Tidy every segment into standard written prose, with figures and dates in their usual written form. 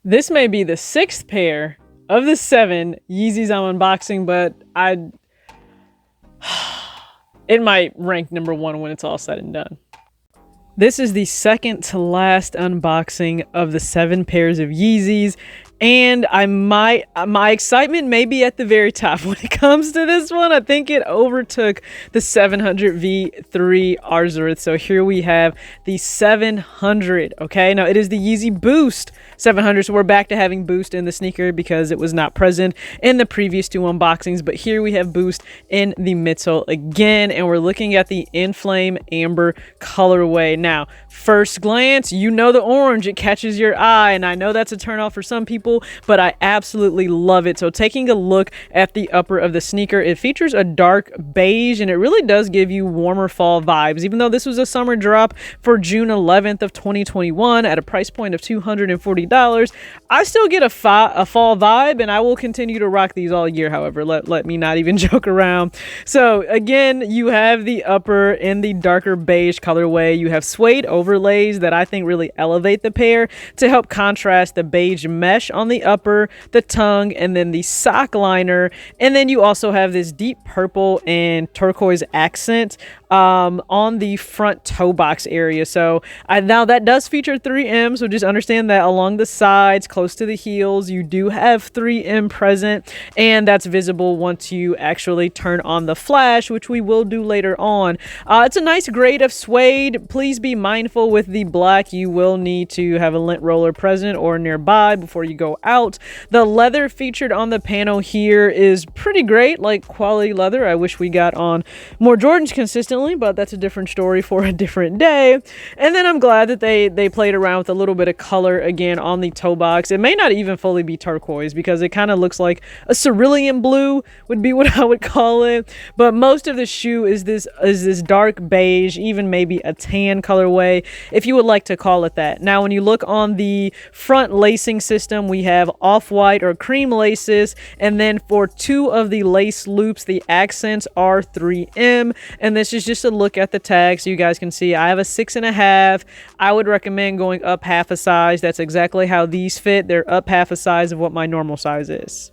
This may be the 6th pair of the 7 Yeezys I'm unboxing, but it might rank number 1 when it's all said and done. This is the second to last unboxing of the 7 pairs of Yeezys, and my excitement may be at the very top when it comes to this one. I think it overtook the 700 V3 Arzareth. So here we have the 700. Okay, now it is the Yeezy Boost 700. So we're back to having Boost in the sneaker because it was not present in the previous 2 unboxings. But here we have Boost in the midsole again, and we're looking at the Enflame Amber colorway. Now, first glance, you know the orange, it catches your eye, and I know that's a turnoff for some people, but I absolutely love it. So taking a look at the upper of the sneaker, it features a dark beige, and it really does give you warmer fall vibes. Even though this was a summer drop for June 11th of 2021 at a price point of $240, I still get a fall vibe, and I will continue to rock these all year. However, let me not even joke around. So again, you have the upper in the darker beige colorway. You have suede overlays that I think really elevate the pair to help contrast the beige mesh on the upper, the tongue, and then the sock liner. And then you also have this deep purple and turquoise accent on the front toe box area. So now that does feature 3M, so just understand that along the sides close to the heels you do have 3M present, and that's visible once you actually turn on the flash, which we will do later on. It's a nice grade of suede. Please be mindful with the black, you will need to have a lint roller present or nearby before you go out. The leather featured on the panel here is pretty great, like quality leather. I wish we got on more Jordans consistently, but that's a different story for a different day. And then I'm glad that they played around with a little bit of color again on the toe box. It may not even fully be turquoise because it kind of looks like a cerulean blue would be what I would call it, but most of the shoe is this dark beige, even maybe a tan colorway if you would like to call it that. Now when you look on the front lacing system, we have off-white or cream laces, and then for 2 of the lace loops the accents are 3M, and this is just a look at the tag so you guys can see I have a 6.5. I would recommend going up half a size. That's exactly how these fit. They're up half a size of what my normal size is.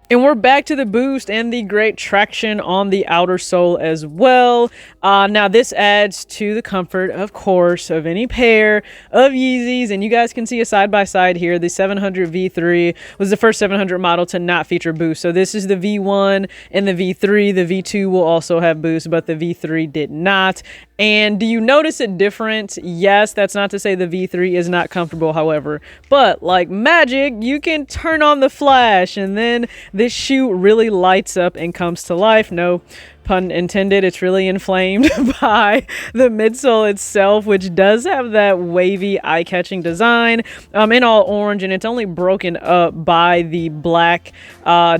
And we're back to the Boost and the great traction on the outer sole as well. Now this adds to the comfort, of course, of any pair of Yeezys. And you guys can see a side-by-side here. The 700 V3 was the first 700 model to not feature Boost. So this is the V1 and the V3. The V2 will also have Boost, but the V3 did not. And do you notice a difference? Yes, that's not to say the V3 is not comfortable, however. But like magic, you can turn on the flash and then this shoe really lights up and comes to life. No pun intended, it's really inflamed by the midsole itself, which does have that wavy eye-catching design in all orange, and it's only broken up by the black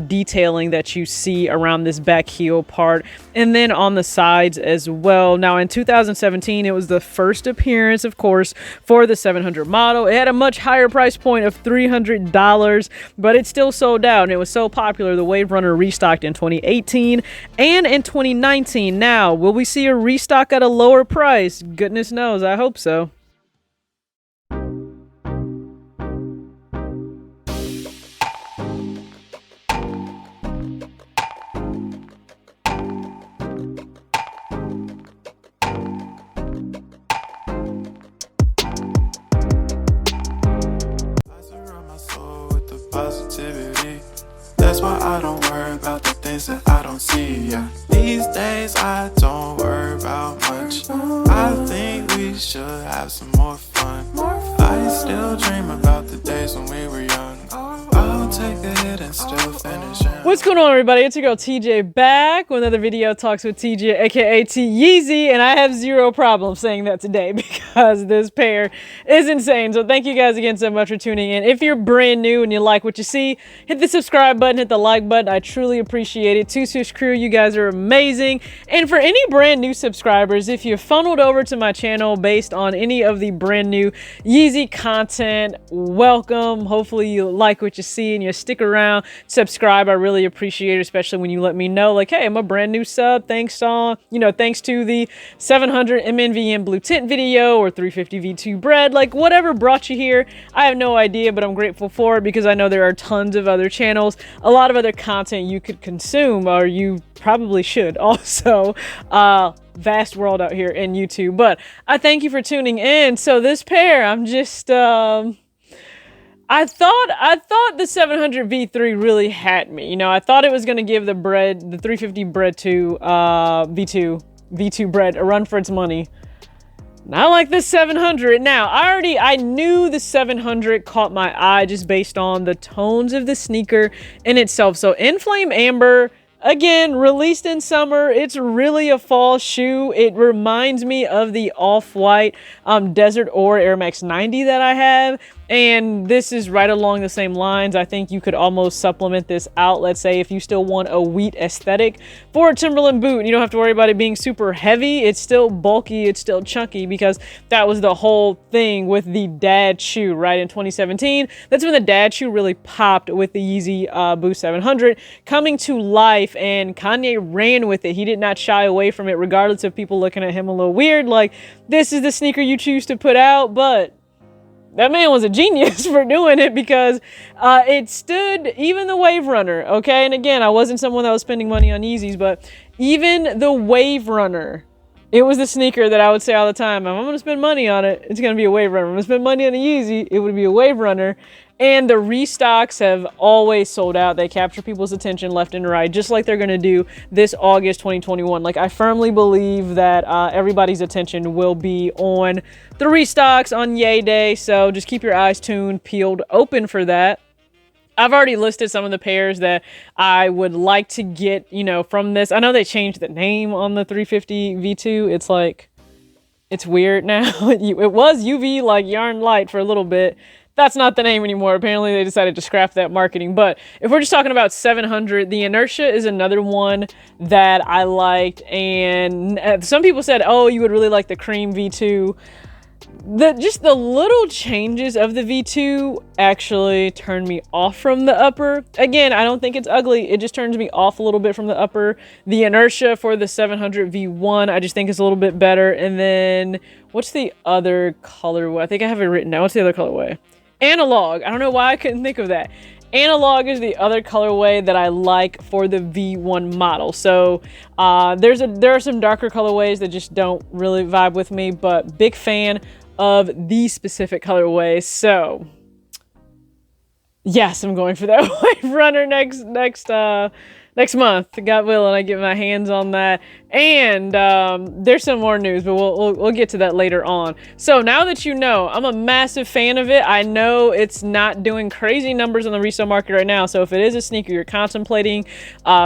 detailing that you see around this back heel part and then on the sides as well. Now in 2017 it was the first appearance, of course, for the 700 model. It had a much higher price point of $300, but it still sold out, and it was so popular the Wave Runner restocked in 2018 and in 2019. Now, will we see a restock at a lower price? Goodness knows, I hope so. Positivity. That's why I don't worry about the things that I don't see. Yeah. These days I don't worry about much. I think we should have some more fun. I still dream about the days when we were young. I'll take a hit and still finish. What's going on, everybody? It's your girl TJ back with another video, Talks with TJ, aka T Yeezy, and I have zero problem saying that today because this pair is insane. So thank you guys again so much for tuning in. If you're brand new and you like what you see, hit the subscribe button, hit the like button. I truly appreciate it. Two Swish crew, you guys are amazing. And for any brand new subscribers, if you're funneled over to my channel based on any of the brand new Yeezy content, welcome. Hopefully you like what you see and you stick around subscribe. I really appreciate it, especially when you let me know, like, hey, I'm a brand new sub. Thanks to the 700 MNVM blue tint video or 350 V2 bread, like whatever brought you here. I have no idea, but I'm grateful for it because I know there are tons of other channels, a lot of other content you could consume, or you probably should also. Vast world out here in YouTube, but I thank you for tuning in. So this pair, I'm just I thought the 700 V3 really had me. You know, I thought it was going to give the 350 bread to V2 bread a run for its money. Not like this 700. Now, I knew the 700 caught my eye just based on the tones of the sneaker in itself. So Enflame Amber, again, released in summer. It's really a fall shoe. It reminds me of the off-white Desert Ore Air Max 90 that I have. And this is right along the same lines. I think you could almost supplement this out. Let's say if you still want a wheat aesthetic for a Timberland boot, you don't have to worry about it being super heavy. It's still bulky. It's still chunky, because that was the whole thing with the dad shoe, right? In 2017, that's when the dad shoe really popped with the Yeezy Boost 700 coming to life, and Kanye ran with it. He did not shy away from it, regardless of people looking at him a little weird, like, this is the sneaker you choose to put out. But that man was a genius for doing it, because it stood even the Wave Runner, okay? And again, I wasn't someone that was spending money on Yeezys, but even the Wave Runner, it was the sneaker that I would say all the time, if I'm going to spend money on it, it's going to be a Wave Runner. If I'm going to spend money on a Yeezy, it would be a Wave Runner. And the restocks have always sold out. They capture people's attention left and right, just like they're going to do this August 2021. Like, I firmly believe that everybody's attention will be on the restocks on Yay Day. So just keep your eyes tuned, peeled, open for that. I've already listed some of the pairs that I would like to get, from this. I know they changed the name on the 350 V2. It's like, it's weird now. It was UV like Yarn Light for a little bit. That's not the name anymore. Apparently they decided to scrap that marketing. But if we're just talking about 700, the Inertia is another one that I liked. And some people said, oh, you would really like the cream V2. Just the little changes of the V2 actually turned me off from the upper. Again, I don't think it's ugly. It just turns me off a little bit from the upper. The Inertia for the 700 V1, I just think it's a little bit better. And then what's the other colorway? I think I have it written down. What's the other colorway? Analog. I don't know why I couldn't think of that. Analog is the other colorway that I like for the V1 model. So there are some darker colorways that just don't really vibe with me, but big fan of these specific colorways. So yes, I'm going for that Wave Runner next month, God willing, I get my hands on that. And there's some more news, but we'll get to that later on. So now that you know, I'm a massive fan of it. I know it's not doing crazy numbers on the resale market right now. So if it is a sneaker you're contemplating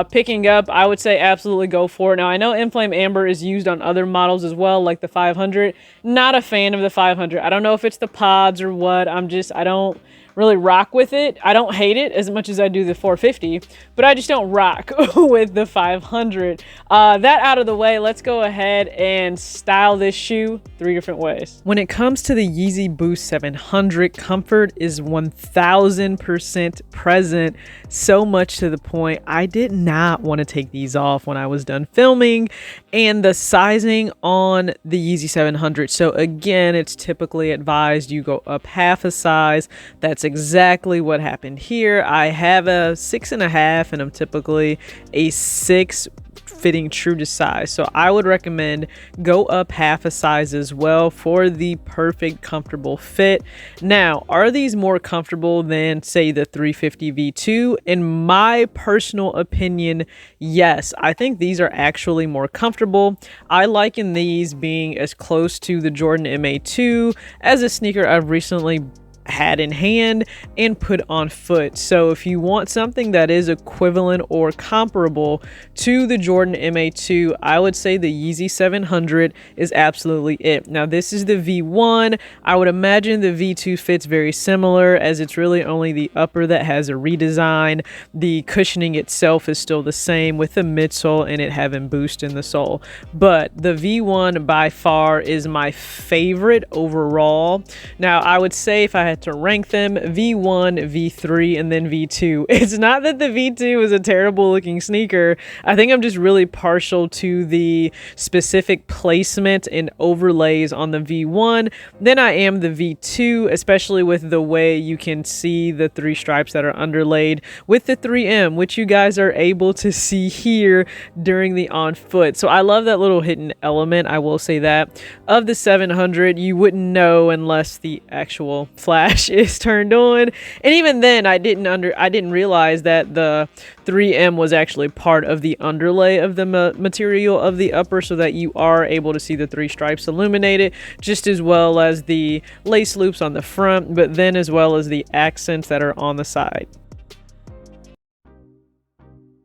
picking up, I would say absolutely go for it. Now, I know Enflame Amber is used on other models as well, like the 500. Not a fan of the 500. I don't know if it's the pods or what. I don't really rock with it. I don't hate it as much as I do the 450, but I just don't rock with the 500. That out of the way, let's go ahead and style this shoe 3 different ways. When it comes to the Yeezy Boost 700, comfort is 1000% present, so much to the point I did not want to take these off when I was done filming. And the sizing on the Yeezy 700, so again, it's typically advised you go up half a size. That's exactly what happened here. I have a 6.5 and I'm typically a 6, fitting true to size. So I would recommend go up half a size as well for the perfect comfortable fit. Now, are these more comfortable than, say, the 350 V2? In my personal opinion, yes. I think these are actually more comfortable. I liken these being as close to the Jordan MA2 as a sneaker I've recently had in hand and put on foot. So if you want something that is equivalent or comparable to the Jordan MA2, I would say the Yeezy 700 is absolutely it. Now, this is the V1. I would imagine the V2 fits very similar, as it's really only the upper that has a redesign. The cushioning itself is still the same, with the midsole and it having boost in the sole. But the V1 by far is my favorite overall. Now, I would say if I had had to rank them: V1, V3, and then V2. It's not that the V2 is a terrible looking sneaker. I think I'm just really partial to the specific placement and overlays on the V1 than I am the V2, especially with the way you can see the 3 stripes that are underlaid with the 3M, which you guys are able to see here during the on foot. So I love that little hidden element, I will say that. Of the 700, you wouldn't know unless the actual flash is turned on, and even then I didn't realize that the 3M was actually part of the underlay of the material of the upper, so that you are able to see the 3 stripes illuminated, just as well as the lace loops on the front, but then as well as the accents that are on the side.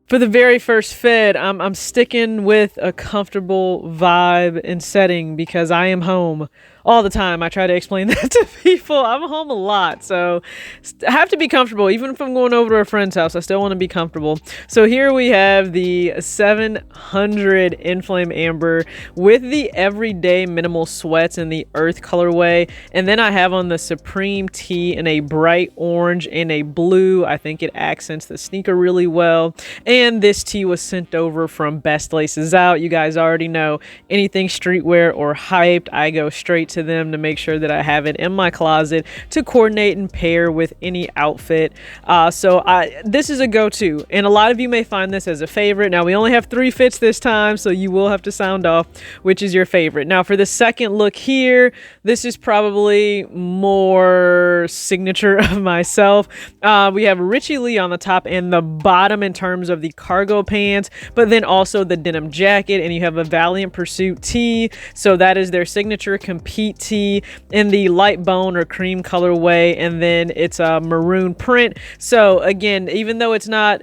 For the very first fit, I'm sticking with a comfortable vibe and setting because I am home all the time. I try to explain that to people. I'm home a lot, so I have to be comfortable. Even if I'm going over to a friend's house, I still want to be comfortable. So here we have the 700 Enflame Amber with the everyday minimal sweats in the earth colorway, and then I have on the Supreme tee in a bright orange and a blue. I think it accents the sneaker really well, and this tee was sent over from Best Laces Out. You guys already know, anything streetwear or hyped, I go straight to them to make sure that I have it in my closet to coordinate and pair with any outfit. This is a go-to, and a lot of you may find this as a favorite. Now, we only have 3 fits this time, so you will have to sound off which is your favorite. Now, for the second look here, this is probably more signature of myself. We have Richie Lee on the top and the bottom in terms of the cargo pants, but then also the denim jacket, and you have a Valiant Pursuit tee, so that is their signature compete tee in the light bone or cream colorway, and then it's a maroon print. So again, even though it's not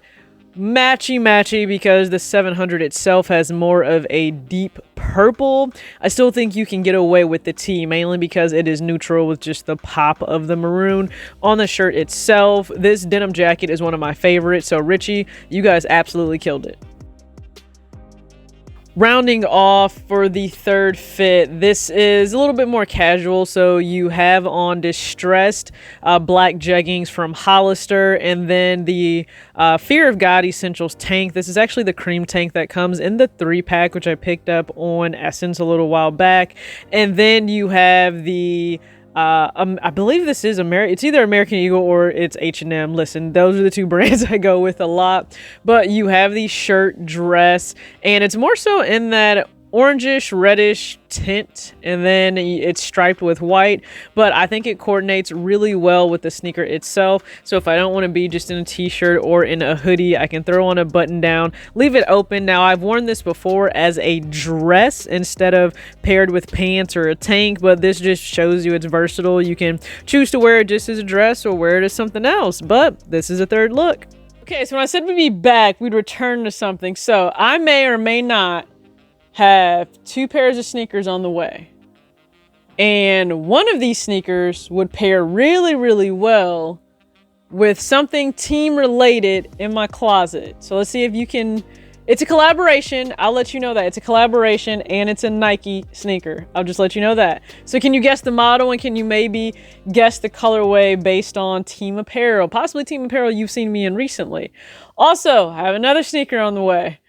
matchy because the 700 itself has more of a deep purple, I still think you can get away with the tee, mainly because it is neutral with just the pop of the maroon on the shirt itself. This denim jacket is one of my favorites, so Richie, you guys absolutely killed it. Rounding off for the third fit, this is a little bit more casual, so you have on distressed black jeggings from Hollister, and then the Fear of God Essentials tank. This is actually the cream tank that comes in the 3-pack, which I picked up on Essence a little while back. And then you have the I believe this is it's either American Eagle or it's H&M. Listen, those are the 2 brands I go with a lot. But you have the shirt dress, and it's more so in that orangish reddish tint, and then it's striped with white, but I think it coordinates really well with the sneaker itself. So if I don't want to be just in a t-shirt or in a hoodie, I can throw on a button down, leave it open. Now, I've worn this before as a dress instead of paired with pants or a tank, but this just shows you it's versatile. You can choose to wear it just as a dress or wear it as something else, but this is a third look. Okay, so when I said we'd be back, we'd return to something. So I may or may not have 2 pairs of sneakers on the way, and one of these sneakers would pair really well with something team related in my closet. So let's see if you can. It's a collaboration. I'll let you know that it's a collaboration, and it's a Nike sneaker. I'll just let you know that. So can you guess the model, and can you maybe guess the colorway based on team apparel, possibly team apparel you've seen me in recently? Also, I have another sneaker on the way.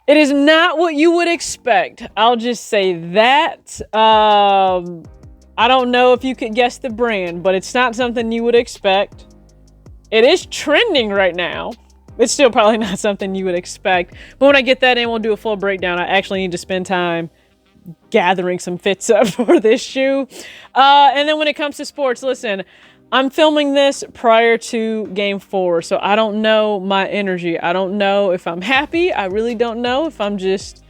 It is not what you would expect. I'll just say that. I don't know if you could guess the brand, but it's not something you would expect. It is trending right now. It's still probably not something you would expect. But when I get that in, we'll do a full breakdown. I actually need to spend time gathering some fits up for this shoe. And then when it comes to sports, listen, I'm filming this prior to game 4, so I don't know my energy. I don't know if I'm happy. I really don't know if I'm just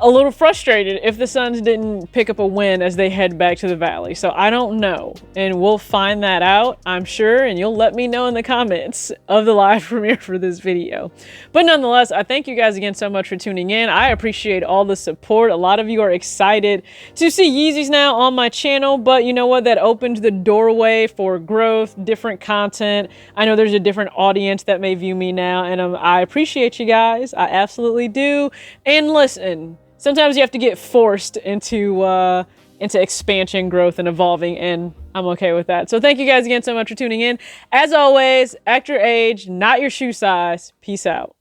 a little frustrated if the Suns didn't pick up a win as they head back to the Valley. So I don't know, and we'll find that out, I'm sure, and you'll let me know in the comments of the live premiere for this video. But nonetheless, I thank you guys again so much for tuning in. I appreciate all the support. A lot of you are excited to see Yeezys now on my channel, but you know what? That opened the doorway for growth, different content. I know there's a different audience that may view me now, and I appreciate you guys. I absolutely do. And listen, sometimes you have to get forced into expansion, growth, and evolving, and I'm okay with that. So thank you guys again so much for tuning in. As always, act your age, not your shoe size. Peace out.